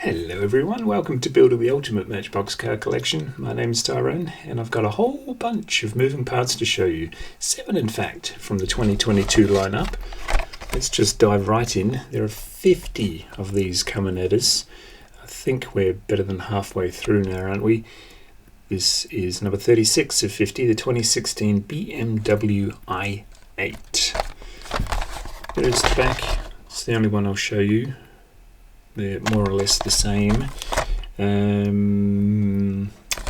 Hello everyone, welcome to building the ultimate Matchbox car collection. My name's Tyrone and I've got a whole bunch of moving parts to show you. 7 in fact from the 2022 lineup. Let's just dive right in. There are 50 of these coming at us. I think we're better than halfway through now, aren't we? This is number 36 of 50, the 2016 BMW i8. There's the back. It's the only one I'll show you. They're more or less the same.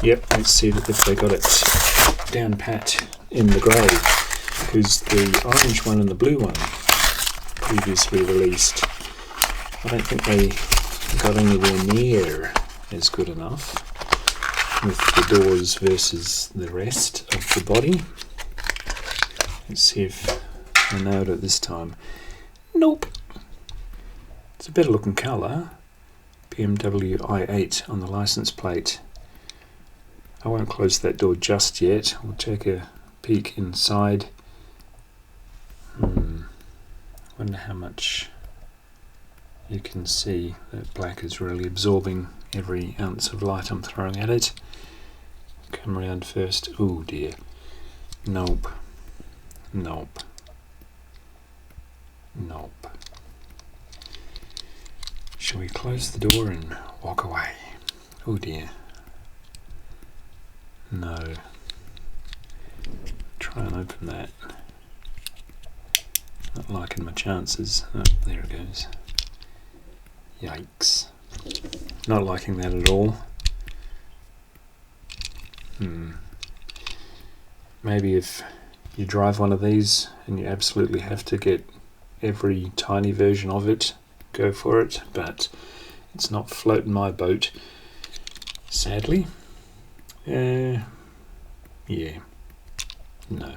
Yep, let's see if they got it down pat in the grey, because the orange one and the blue one previously released, I don't think they got anywhere near as good enough with the doors versus the rest of the body. Let's see if I nailed it this time. Nope. It's a better looking colour. BMW i8 on the license plate. I won't close that door just yet. We'll take a peek inside. Wonder how much you can see. That black is really absorbing every ounce of light I'm throwing at it. Come around first. Oh dear. Nope. Nope. Nope. Shall we close the door and walk away? Oh dear. No. Try and open that. Not liking my chances. Oh, there it goes. Yikes. Not liking that at all. Maybe if you drive one of these and you absolutely have to get every tiny version of it, go for it, but it's not floating my boat, sadly. Yeah, no.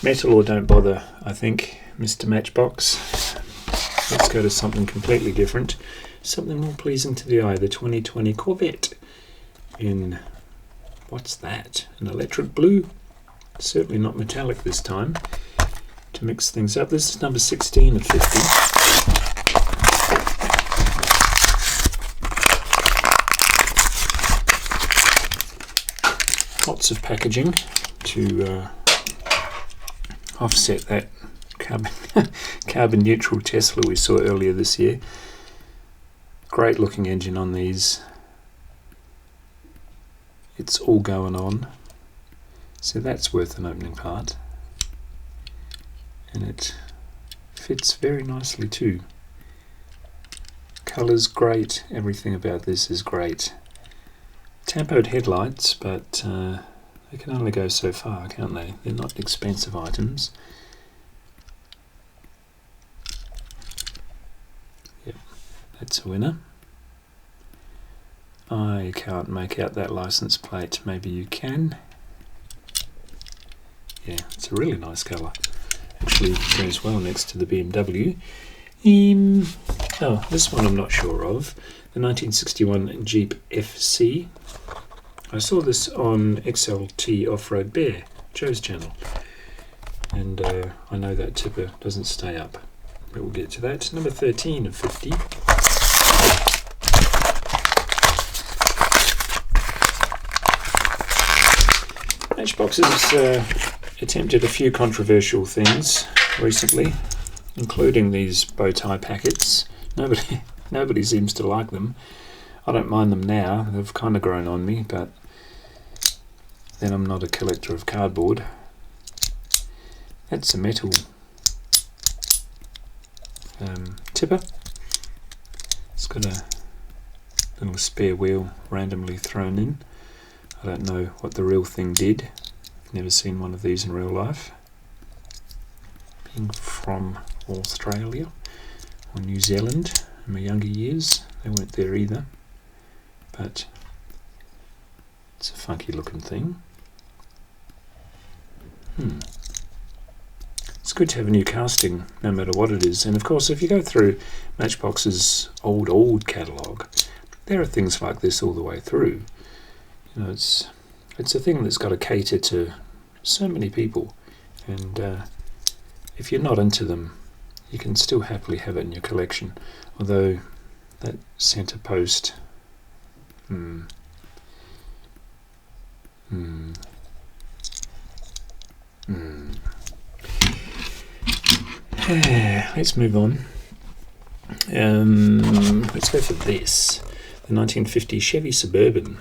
Metal or don't bother, I think, Mr. Matchbox. Let's go to something completely different, something more pleasing to the eye, the 2020 Corvette in, what's that, an electric blue? Certainly not metallic this time. To mix things up, this is number 16 of 50. Lots of packaging to offset that carbon neutral Tesla we saw earlier this year. Great looking engine on these. It's all going on, so that's worth an opening part. And it fits very nicely too. Colour's great, everything about this is great. Tampoed headlights, but they can only go so far, can't they? They're not expensive items. Yep, that's a winner. I can't make out that license plate, maybe you can. Yeah, it's a really nice colour. Actually goes well next to the BMW. This one I'm not sure of. The 1961 Jeep FC. I saw this on XLT Off-Road Bear, Joe's channel. And I know that tipper doesn't stay up. But we'll get to that. Number 13 of 50. Matchbox has attempted a few controversial things recently, including these bow tie packets. Nobody seems to like them. I don't mind them now, they've kind of grown on me, but then I'm not a collector of cardboard. That's a metal tipper. It's got a little spare wheel randomly thrown in. I don't know what the real thing did. Never seen one of these in real life. Being from Australia or New Zealand in my younger years, they weren't there either. But it's a funky looking thing. It's good to have a new casting, no matter what it is. And of course, if you go through Matchbox's old catalogue, there are things like this all the way through. You know, it's a thing that's got to cater to so many people, and if you're not into them, you can still happily have it in your collection. Although that centre post, let's move on. Let's go for this, the 1950 Chevy Suburban.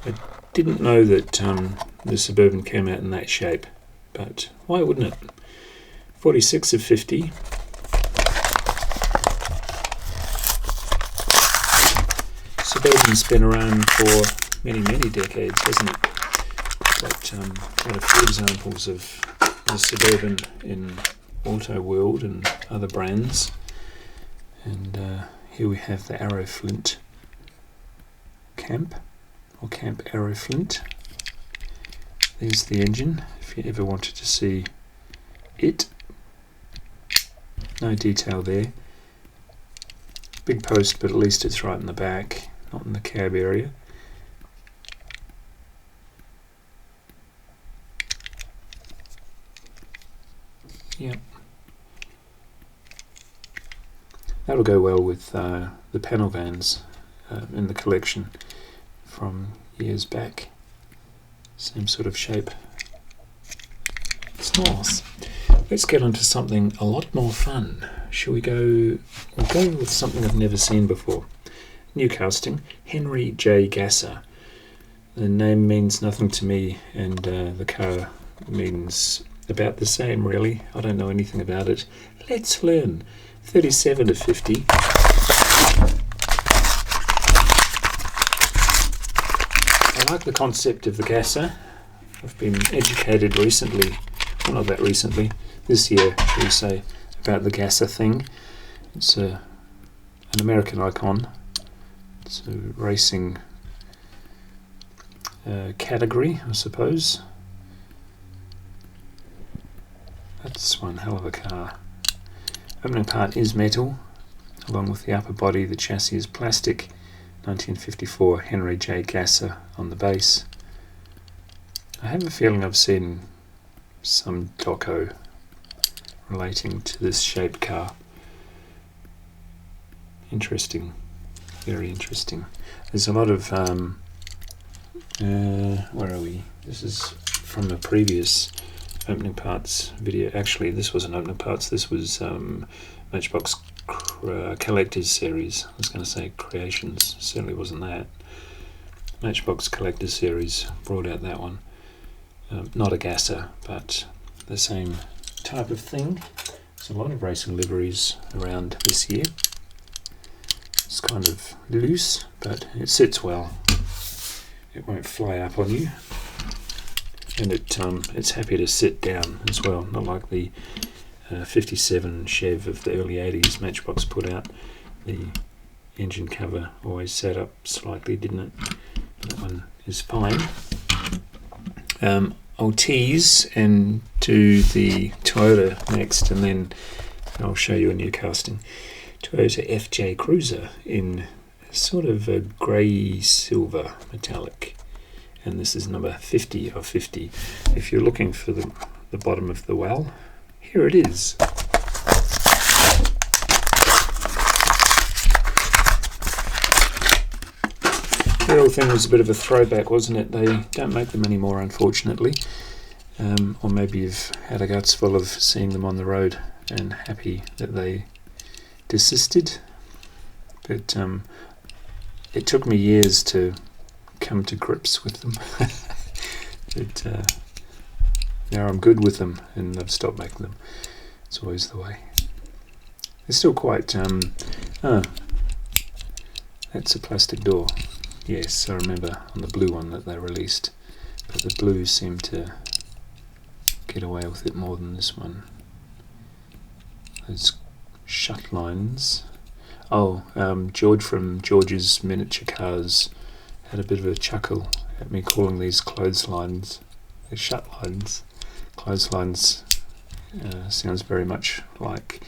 I didn't know that the Suburban came out in that shape, but why wouldn't it? 46 of 50. Suburban's been around for many decades, hasn't it? Got quite a few examples of the Suburban in Auto World and other brands. And here we have the Arrow Flint Camp, or Camp Arrow Flint. There's the engine, if you ever wanted to see it. No detail there. Big post, but at least it's right in the back, not in the cab area. Yep. That'll go well with the panel vans in the collection from years back. Same sort of shape. It's nice. Let's get on to something a lot more fun. Shall we go? We'll go with something I've never seen before. New casting, Henry J. Gasser. The name means nothing to me, and the car means about the same, really. I don't know anything about it. Let's learn. 37 of 50. I like the concept of the Gasser. I've been educated recently, well, not that recently, this year, shall we say, about the Gasser thing. It's an American icon. It's a racing category, I suppose. That's one hell of a car. Opening part is metal, along with the upper body. The chassis is plastic. 1954 Henry J. Gasser on the base. I have a feeling I've seen some doco relating to this shaped car. Interesting, very interesting. There's a lot of where are we? This is from a previous opening parts video. Actually, this wasn't opening parts, this was Matchbox Collector's Series. I was going to say Creations, certainly wasn't that. Matchbox Collector's Series brought out that one. Not a Gasser, but the same type of thing. There's a lot of racing liveries around this year. It's kind of loose, but it sits well. It won't fly up on you. And it's happy to sit down as well, not like the 57 Chev of the early 80s Matchbox put out. The engine cover always sat up slightly, didn't it? That one is fine. I'll tease and do the Toyota next, and then I'll show you a new casting. Toyota FJ Cruiser in sort of a grey silver metallic. And this is number 50 of 50. If you're looking for the bottom of the well, here it is. The whole thing was a bit of a throwback, wasn't it? They don't make them anymore, unfortunately. Or maybe you've had a guts full of seeing them on the road and happy that they desisted. But it took me years to come to grips with them. But now I'm good with them and I've stopped making them. It's always the way. They're still quite... that's a plastic door. Yes, I remember on the blue one that they released, but the blues seem to get away with it more than this one. Those shut lines. Oh, George from George's Miniature Cars had a bit of a chuckle at me calling these clotheslines. They're shut lines. Clotheslines sounds very much like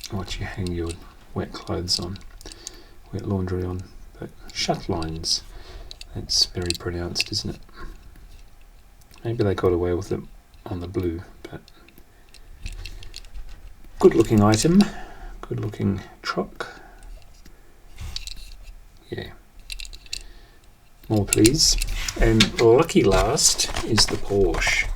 what you hang your wet clothes on, wet laundry on. But shut lines, that's very pronounced, isn't it? Maybe they got away with it on the blue, but Good looking item, good looking truck. Yeah. More please. And lucky last is the Porsche.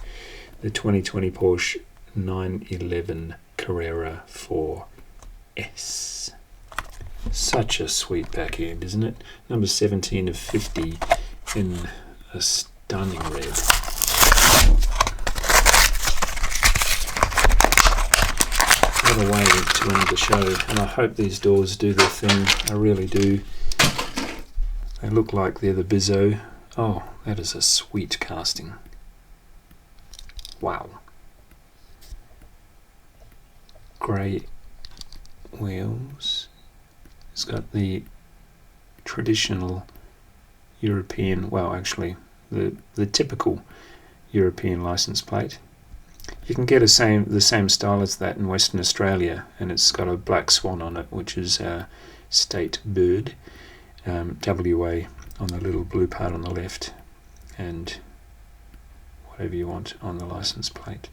The 2020 Porsche 911 Carrera 4S. Such a sweet back end, isn't it? Number 17 of 50 in a stunning red. What a way to end the show. And I hope these doors do their thing. I really do. They look like they're the Bizzo. Oh, that is a sweet casting. Wow. Grey wheels. It's got the traditional European, well actually the typical European license plate. You can get the same style as that in Western Australia, and it's got a black swan on it, which is a state bird. WA on the little blue part on the left, and whatever you want on the license plate.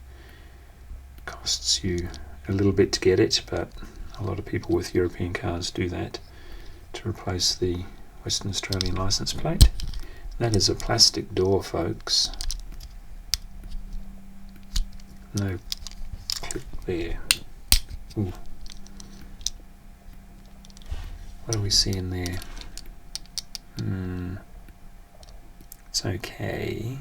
Costs you a little bit to get it, but a lot of people with European cars do that to replace the Western Australian license plate. That is a plastic door, folks. No clip there. Ooh. What do we see in there? It's okay.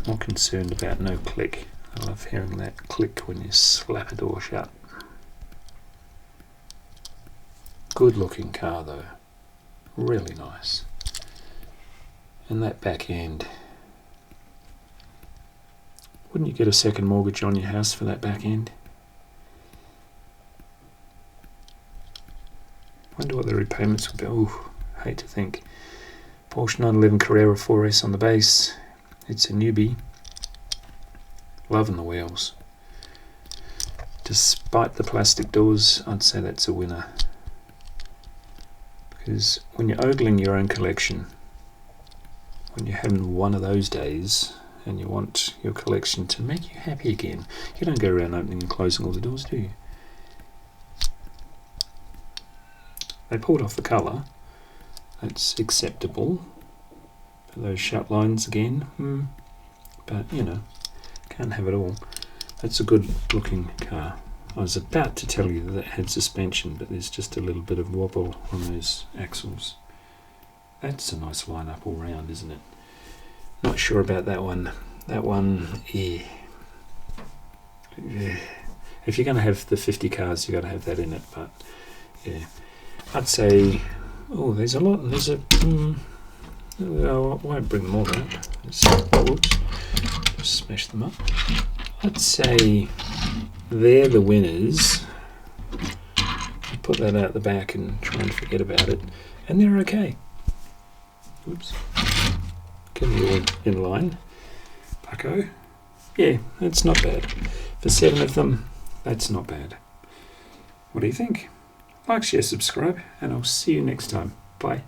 More concerned about no click. I love hearing that click when you slap a door shut. Good looking car though. Really nice. And that back end. Wouldn't you get a second mortgage on your house for that back end? Wonder what the repayments would be. Ooh, hate to think. Porsche 911 Carrera 4S on the base. It's a newbie. Loving the wheels. Despite the plastic doors, I'd say that's a winner. Because when you're ogling your own collection, when you're having one of those days and you want your collection to make you happy again, you don't go around opening and closing all the doors, do you? They pulled off the colour. That's acceptable. For those shut lines again. But, you know, can't have it all. That's a good looking car. I was about to tell you that it had suspension, but there's just a little bit of wobble on those axles. That's a nice lineup all round, isn't it? Not sure about that one. That one, yeah. If you're going to have the 50 cars, you've got to have that in it. But, yeah. I'd say, oh, there's a lot. There's a, I won't bring them all up. Whoops. Just smash them up. I'd say they're the winners. I'll put that out the back and try and forget about it. And they're okay. Oops. Get them all in line. Bucko. Yeah, that's not bad. For 7 of them, that's not bad. What do you think? Like, share, subscribe, and I'll see you next time. Bye.